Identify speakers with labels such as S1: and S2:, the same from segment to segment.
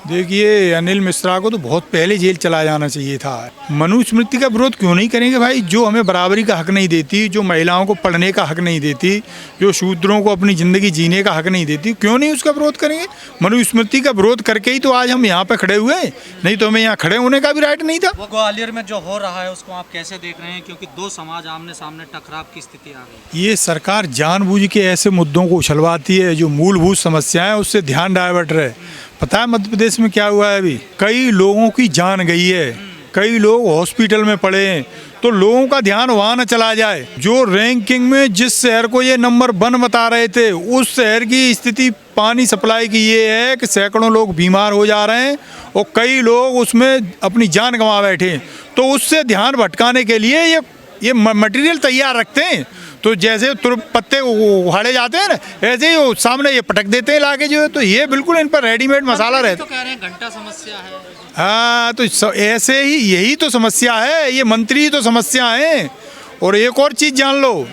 S1: देखिए, अनिल मिश्रा को तो बहुत पहले जेल चला जाना चाहिए था। मनुस्मृति का विरोध क्यों नहीं करेंगे भाई? जो हमें बराबरी का हक नहीं देती, जो महिलाओं को पढ़ने का हक नहीं देती, जो शूद्रों को अपनी ज़िंदगी जीने का हक नहीं देती, क्यों नहीं उसका विरोध करेंगे? मनुस्मृति का विरोध करके ही तो आज हम यहाँ पे खड़े हुए हैं, नहीं तो हमें यहाँ खड़े होने का भी राइट नहीं था।
S2: वो ग्वालियर में जो हो रहा है उसको आप कैसे देख रहे हैं, क्योंकि दो समाज आमने सामने टकराव की स्थिति आ गई?
S1: ये सरकार जानबूझ के ऐसे मुद्दों को उछलवाती है जो मूलभूत समस्याएं, उससे ध्यान डाइवर्ट रहे। पता है मध्य प्रदेश में क्या हुआ है? अभी कई लोगों की जान गई है, कई लोग हॉस्पिटल में पड़े हैं, तो लोगों का ध्यान वहाँ न चला जाए। जो रैंकिंग में जिस शहर को ये नंबर 1 बता रहे थे, उस शहर की स्थिति पानी सप्लाई की ये है कि सैकड़ों लोग बीमार हो जा रहे हैं और कई लोग उसमें अपनी जान गंवा बैठे हैं। तो उससे ध्यान भटकाने के लिए ये मटेरियल तैयार रखते हैं। तो जैसे पत्ते उखाड़े जाते हैं ना, ऐसे ही वो सामने ये पटक देते हैं लाके जो है। तो ये बिल्कुल इन पर रेडीमेड मसाला रहता है।
S2: तो कह रहे हैं घंटा समस्या है।
S1: हाँ, तो ऐसे ही यही तो समस्या है, ये मंत्री तो समस्या है। और एक और चीज़ जान लो,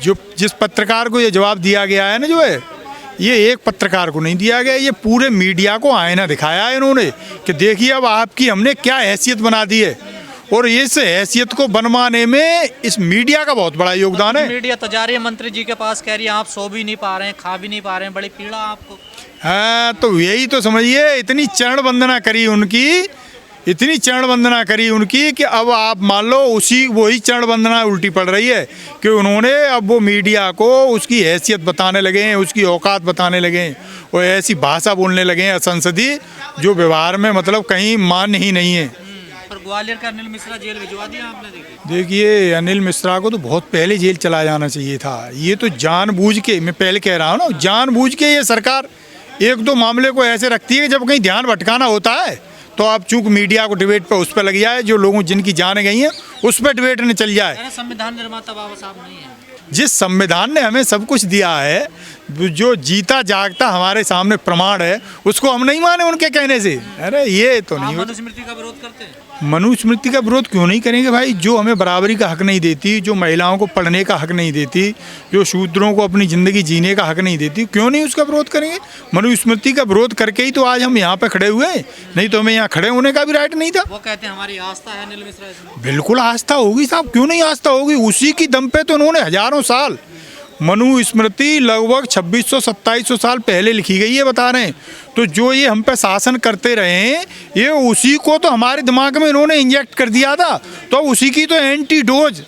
S1: जो जिस पत्रकार को ये जवाब दिया गया है ना, जो है ये एक पत्रकार को नहीं दिया गया, ये पूरे मीडिया को आईना दिखाया है इन्होंने कि देखिए अब आपकी हमने क्या हैसियत बना दी है। और इस हैसियत को बनवाने में इस मीडिया का बहुत बड़ा योगदान है।
S2: मीडिया तो जा रही है मंत्री जी के पास, कह रही है आप सो भी नहीं पा रहे हैं, खा भी नहीं पा रहे हैं, बड़ी पीड़ा आपको।
S1: हाँ, तो यही तो समझिए, इतनी चरण वंदना करी उनकी, इतनी चरण वंदना करी उनकी कि अब आप मान लो वही चरण वंदना उल्टी पड़ रही है कि उन्होंने अब वो मीडिया को उसकी हैसियत बताने लगे हैं, उसकी औकात बताने लगे हैं और ऐसी भाषा बोलने लगे हैं असंसदीय, जो व्यवहार में मतलब कहीं मान्य ही नहीं है।
S2: पर ग्वालियर का अनिल मिश्रा जेल भिजवा दिया आपने?
S1: देखिए, अनिल मिश्रा को तो बहुत पहले जेल चला जाना चाहिए था। ये तो जानबूझ के, मैं पहले कह रहा हूँ ना, जानबूझ के ये सरकार एक दो मामले को ऐसे रखती है कि जब कहीं ध्यान भटकाना होता है तो आप चूंकि मीडिया को डिबेट पे उस पर लग जाए, जो लोगों जिनकी जानें गई हैं उस पर डिबेट में चल जाए।
S2: संविधान निर्माता बाबा साहब नहीं है?
S1: जिस संविधान ने हमें सब कुछ दिया है, जो जीता जागता हमारे सामने प्रमाण है, उसको हम नहीं माने उनके कहने से? अरे ये तो नहीं।
S2: मनुस्मृति का विरोध करते हैं?
S1: मनुस्मृति का विरोध क्यों नहीं करेंगे भाई? जो हमें बराबरी का हक नहीं देती, जो महिलाओं को पढ़ने का हक नहीं देती, जो शूद्रों को अपनी ज़िंदगी जीने का हक नहीं देती, क्यों नहीं उसका विरोध करेंगे? मनुस्मृति का विरोध करके ही तो आज हम यहाँ पे खड़े हुए हैं, नहीं तो हमें यहाँ खड़े होने का भी राइट नहीं था।
S2: वो कहते हैं हमारी आस्था है अनिल मिश्रा इसमें।
S1: बिल्कुल आस्था होगी साहब, क्यों नहीं आस्था होगी? उसी की दम पे तो उन्होंने हजारों साल, मनुस्मृति लगभग 2600-2700 साल पहले लिखी गई है, बता रहे हैं। तो जो ये हम पे शासन करते रहे हैं, ये उसी को तो हमारे दिमाग में इन्होंने इंजेक्ट कर दिया था। तो उसी की तो एंटीडोज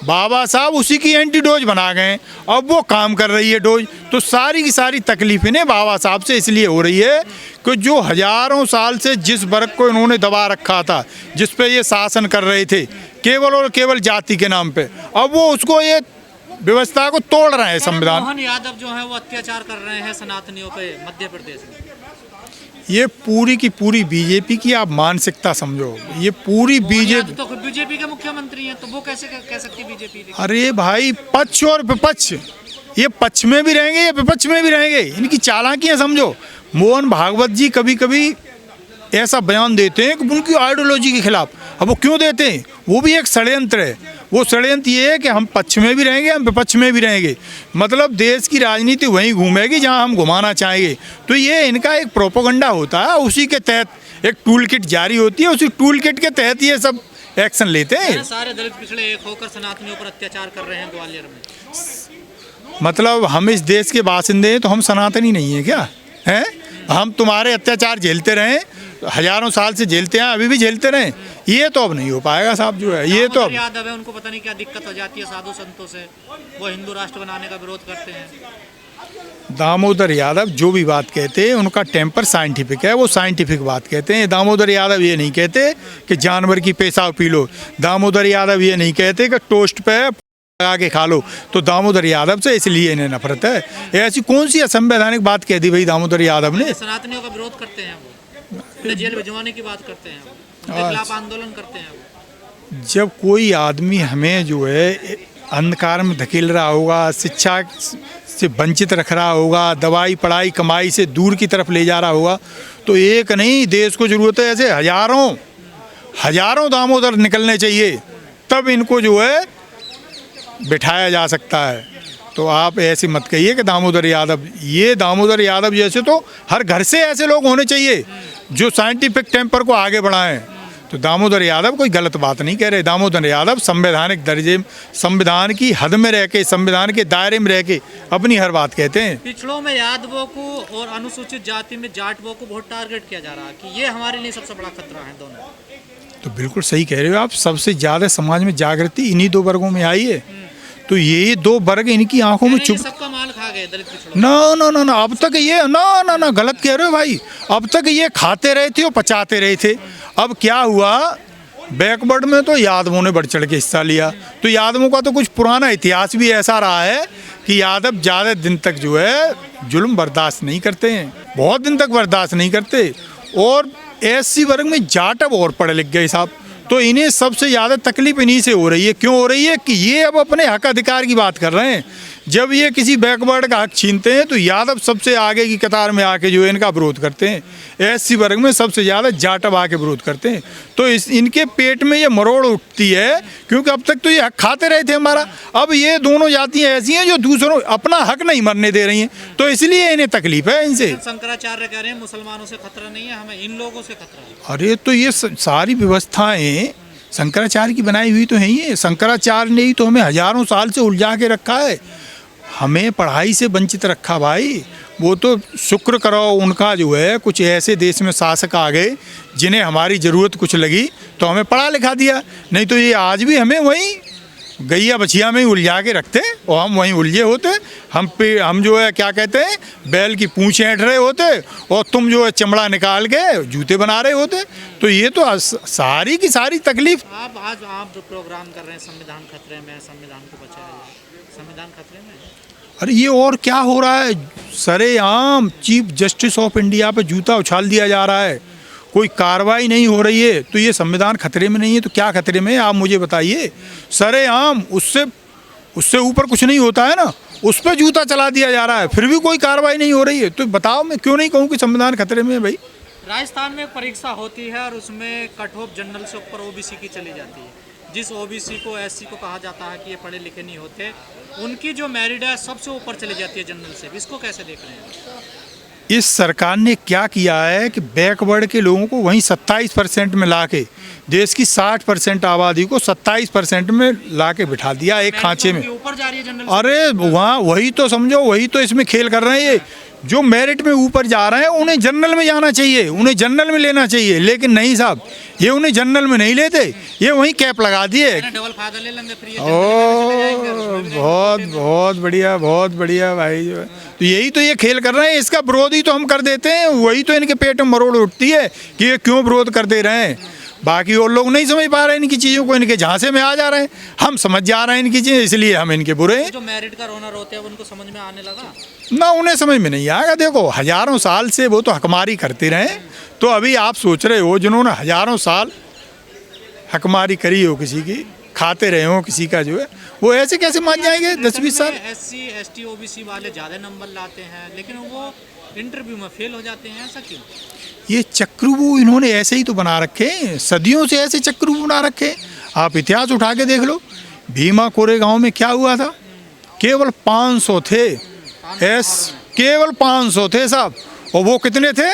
S1: बाबा साहब उसी की एंटीडोज बना गए। अब वो काम कर रही है डोज। तो सारी की सारी तकलीफें बाबा साहब से इसलिए हो रही है कि जो हजारों साल से जिस वर्ग को इन्होंने दबा रखा था, जिस पे ये शासन कर रहे थे केवल और केवल जाति के नाम पे, अब वो उसको ये व्यवस्था को तोड़ रहे हैं। संविधान
S2: मोहन यादव जो है वो अत्याचार कर रहे हैं सनातनियों पे मध्य प्रदेश में।
S1: ये पूरी की पूरी बीजेपी की आप मानसिकता समझो। ये पूरी बीजेपी
S2: तो बीजेपी के मुख्यमंत्री हैं, तो वो कैसे कह सकती बीजेपी?
S1: अरे भाई, पक्ष और विपक्ष, ये पक्ष में भी रहेंगे, ये विपक्ष में भी रहेंगे। इनकी चालाकियां समझो। मोहन भागवत जी कभी कभी ऐसा बयान देते हैं कि उनकी आइडियोलॉजी के खिलाफ। अब वो क्यों देते हैं? वो भी एक षड्यंत्र है। वो षड्यंत्र ये है कि हम पक्ष में भी रहेंगे, हम विपक्ष में भी रहेंगे, मतलब देश की राजनीति वहीं घूमेगी जहां हम घुमाना चाहेंगे। तो ये इनका एक प्रोपेगेंडा होता है, उसी के तहत एक टूल किट जारी होती है, उसी टूल किट के तहत ये सब एक्शन लेते हैं।
S2: सारे दलित पिछड़े एक होकर सनातनियों पर अत्याचार कर रहे हैं ग्वालियर में।
S1: मतलब हम इस देश के बासिंदे हैं तो हम सनातनी नहीं है क्या? हैं? हम तुम्हारे अत्याचार झेलते रहें, हजारों साल से झेलते हैं, अभी भी झेलते रहें, ये तो अब नहीं हो पाएगा साहब। जो है ये तो अब
S2: यादव है, उनको पता नहीं क्या दिक्कत हो जाती है साधु संतों से, वो हिंदू राष्ट्र बनाने का विरोध करते हैं।
S1: दामोदर यादव जो भी बात कहते हैं उनका टेम्पर साइंटिफिक है, वो साइंटिफिक बात कहते हैं। दामोदर यादव ये नहीं कहते कि जानवर की पेशाब पी लो। दामोदर यादव ये नहीं कहते कि टोस्ट पे लगा के खा लो। तो दामोदर यादव से इसलिए इन्हें नफरत है। ऐसी कौन सी असंवैधानिक बात कह दी भाई दामोदर यादव ने?
S2: सनातनियों का विरोध करते हैं, वो जेल भिजवाने की बात करते हैं, उनके खिलाफ आंदोलन करते हैं।
S1: जब कोई आदमी हमें जो है अंधकार में धकेल रहा होगा, शिक्षा से वंचित रख रहा होगा, दवाई पढ़ाई कमाई से दूर की तरफ ले जा रहा होगा, तो एक नहीं, देश को जरूरत है ऐसे हजारों दामोदर निकलने चाहिए, तब इनको जो है बिठाया जा सकता है। तो आप ऐसे मत कहिए कि दामोदर यादव, ये दामोदर यादव जैसे तो हर घर से ऐसे लोग होने चाहिए जो साइंटिफिक टेम्पर को आगे बढ़ाएं। तो दामोदर यादव कोई गलत बात नहीं कह रहे। दामोदर यादव संवैधानिक दर्जे, संविधान की हद में रह के, संविधान के दायरे में रह के अपनी हर बात कहते हैं।
S2: पिछड़ों में यादवों को और अनुसूचित जाति में जाटवों को बहुत टारगेट किया जा रहा है कि ये हमारे लिए सबसे बड़ा खतरा है दोनों।
S1: तो बिल्कुल सही कह रहे हो आप। सबसे ज़्यादा समाज में जागृति इन्हीं दो वर्गों में आई है। तो ये दो वर्ग इनकी आंखों में चुप,
S2: सबका माल खा गए दलित पिछड़ों।
S1: ना ना ना ना, अब तक ये ना गलत कह रहे हो भाई। अब तक ये खाते रहे थे और पचाते रहे थे। अब क्या हुआ, बैकवर्ड में तो यादवों ने बढ़ चढ़ के हिस्सा लिया। तो यादवों का तो कुछ पुराना इतिहास भी ऐसा रहा है कि यादव ज़्यादा दिन तक जो है जुल्म बर्दाश्त नहीं करते हैं, बहुत दिन तक बर्दाश्त नहीं करते। और एससी वर्ग में जाट अब और पढ़े लिख गए साहब। तो इन्हें सबसे ज़्यादा तकलीफ इन्हीं से हो रही है। क्यों हो रही है कि ये अब अपने हक अधिकार की बात कर रहे हैं। जब ये किसी बैकवर्ड का हक छीनते हैं तो यादव सबसे आगे की कतार में आके जो है इनका विरोध करते हैं। एससी वर्ग में सबसे ज़्यादा जाटव आके विरोध करते हैं। तो इनके पेट में ये मरोड़ उठती है, क्योंकि अब तक तो ये हक खाते रहे थे हमारा। अब ये दोनों जातियाँ ऐसी हैं जो दूसरों अपना हक नहीं मरने दे रही हैं, तो इसलिए इन्हें तकलीफ है इनसे।
S2: शंकराचार्य कह रहे हैं मुसलमानों से खतरा नहीं है, हमें इन लोगों से खतरा है।
S1: अरे तो ये सारी व्यवस्थाएं शंकराचार्य की बनाई हुई तो है ही है। शंकराचार्य ने ही तो हमें हजारों साल से उलझा के रखा है, हमें पढ़ाई से वंचित रखा भाई। वो तो शुक्र करो उनका जो है कुछ ऐसे देश में शासक आ गए जिन्हें हमारी ज़रूरत कुछ लगी तो हमें पढ़ा लिखा दिया। नहीं तो ये आज भी हमें वहीं गैया बछिया में ही उलझा के रखते और हम वहीं उलझे होते। हम जो है क्या कहते हैं, बैल की पूँछें ऐंठ रहे होते और तुम जो है चमड़ा निकाल के जूते बना रहे होते। तो ये तो सारी की सारी तकलीफ।
S2: आप जो प्रोग्राम कर रहे हैं संविधान खतरे में, संविधान को बचाया जाए, संविधान खतरे में है।
S1: अरे ये और क्या हो रहा है, सरेआम चीफ जस्टिस ऑफ इंडिया पे जूता उछाल दिया जा रहा है, कोई कार्रवाई नहीं हो रही है। तो ये संविधान खतरे में नहीं है तो क्या खतरे में है आप मुझे बताइए। सरेआम उससे ऊपर कुछ नहीं होता है ना, उस पर जूता चला दिया जा रहा है, फिर भी कोई कार्रवाई नहीं हो रही है। तो बताओ मैं क्यों नहीं कहूँ कि संविधान खतरे में है भाई।
S2: राजस्थान में परीक्षा होती है और उसमें कट ऑफ जनरल से ऊपर ओबीसी की चली जाती है। जिस ओबीसी को एससी को कहा जाता है कि ये पढ़े लिखे नहीं होते, उनकी जो मेरिट है सबसे ऊपर चली जाती है जनरल से। इसको कैसे देख रहे हैं?
S1: इस सरकार ने क्या किया है कि बैकवर्ड के लोगों को वहीं 27% में ला के देश की 60% आबादी को 27% में ला के बिठा दिया एक खांचे में।
S2: ऊपर जा रही है जनरल।
S1: अरे वहाँ वही तो समझो, वही तो इसमें खेल कर रहे हैं। ये जो मेरिट में ऊपर जा रहे हैं उन्हें जनरल में जाना चाहिए, उन्हें जनरल में लेना चाहिए, लेकिन नहीं साहब, ये उन्हें जनरल में नहीं लेते, ये वहीं कैप लगा दिए।
S2: डबल फायदा ले लेंगे फ्री।
S1: बहुत बहुत बढ़िया, बहुत बढ़िया भाई। जो है तो यही तो ये खेल कर रहे हैं, इसका विरोध ही तो हम कर देते हैं। वही तो इनके पेट में मरोड़ उठती है कि ये क्यों विरोध करते रहे हैं। बाकी और लोग नहीं समझ पा रहे हैं इनकी चीज़ों को, इनके झांसे में आ जा रहे हैं। हम समझ जा रहे हैं इनकी चीज़ें, इसलिए हम इनके बुरे हैं।
S2: जो मेरिट का ओनर होते हैं उनको समझ में आने लगा
S1: ना, उन्हें समझ में नहीं आएगा। देखो हजारों साल से वो तो हकमारी करते रहे। तो अभी आप सोच रहे हो जिन्होंने हजारों साल हकमारी करी हो, किसी की खाते रहे हो, किसी का जो है, वो ऐसे कैसे मान जाएंगे 10-20 साल।
S2: एससी एसटी ओबीसी वाले ज़्यादा नंबर लाते हैं लेकिन वो इंटरव्यू में फेल हो जाते हैं, ऐसा क्यों?
S1: ये चक्रव्यूह इन्होंने ऐसे ही तो बना रखे हैं, सदियों से ऐसे चक्रव्यूह बना रखे हैं। आप इतिहास उठा के देख लो, भीमा कोरेगांव में क्या हुआ था, केवल 500 थे। केवल 500 थे साहब, और वो कितने थे?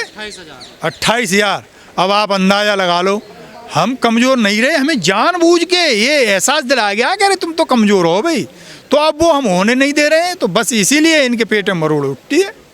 S1: 28,000। अब आप अंदाजा लगा लो, हम कमज़ोर नहीं रहे, हमें जानबूझ के ये एहसास दिलाया गया कि अरे तुम तो कमज़ोर हो भाई, तो अब वो हम होने नहीं दे रहे हैं। तो बस इसीलिए इनके पेट में मरोड़ उठती है।